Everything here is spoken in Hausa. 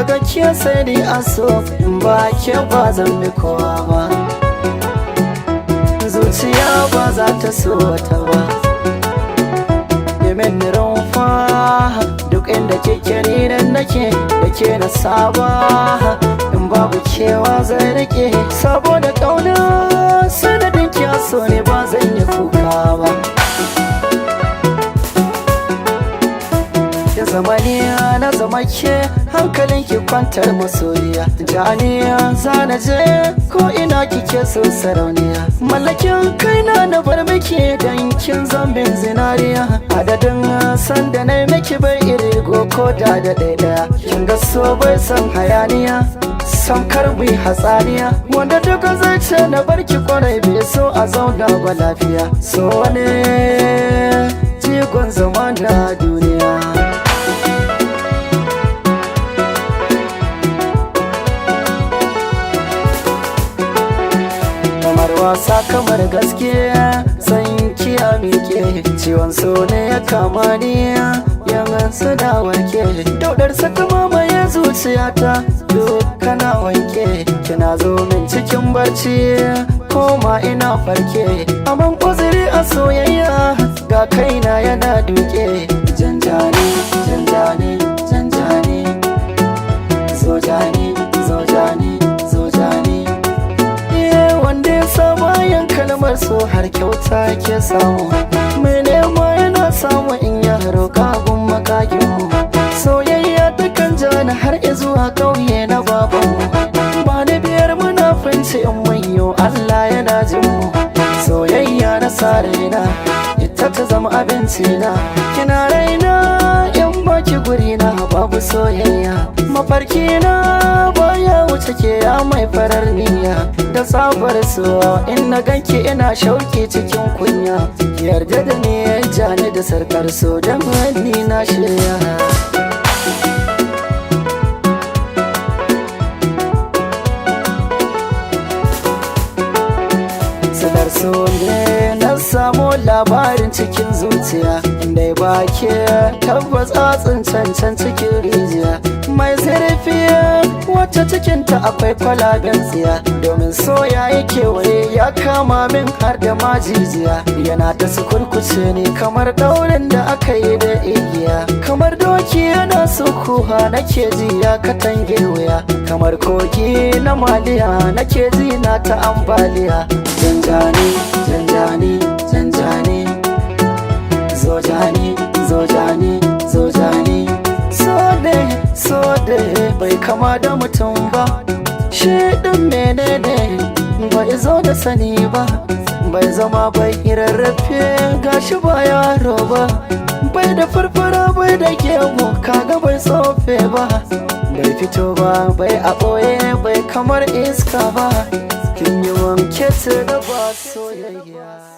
daga ke sai ni aso ba ke ba zan bi kowa ba zuciya ba za ta so wata ba yamin rumfa duk inda kike ni nan nake da ke na saba in babu kewa zai rike saboda kauna sanadin kya so ne ba zan yi kuka ba ya zamaniya na zama ke hankalin ki kwantar masoyiya janiya zana je ko ina kike so sarauniya mallakin kaina na bar miki dan kin zambin zinariya adadin sanda na miki bai irigo ko da daya kin ga so bai san hayaniya san karbi hatsaniya wanda duka zai ce na barki kwarai bai so a zauna ba lafiya so ne jigon zama da duniya wasa kamar gaskiya san kiya mike ciwon so ne ya kama ni yan sada warke daudar saka mamaye zuciyata kana wanke kina zo min cikin barci koma ina farke aman uzuri a soyayya ga kaina yana duke janjani janjani janjani zojani zojani zojani bayan kalmar so har kyauta ke samu mai nema yana samu in ya roƙa gun makaginmu soyayya ta kan jani har zuwa ƙauye na babanmu ba da biyar munafunci in manyo Allah yana jinmu soyayya na sa raina ita ta zama abinci na kina raina in baki guri na babu soyayya mafarki na baya wuce ke ya mai farar niyya da sabar so in na ganki ina shauki cikin kunya yarda da ni ya jani da sarkar so da ni na shirya sadar so ne na samu labarin cikin zuciya inda ya bake tabbas atsin cancan cikin rijiya mai zurfi wacce cikinta akwai kwalaben tsiya domin soya yake waye ya kama min har da majijiya yana ta sukurkuce ne kamar daurin da aka yi da igiya kamar doki yana sukuha nake ji ya katange wuya kamar kogi na maliya nake ji na ta ambaliya janjani janjani janjani zojani zojani zojani so bai kama da mutum ba shi ɗin menene bai zo da sani ba bai zama bai rarrafe gashi ba yaro ba bai da farfara bai da gemu kaga bai tsofe ba bai fito ba bai a ɓoye bai kamar iska ba kin yi wanke da ba soyayya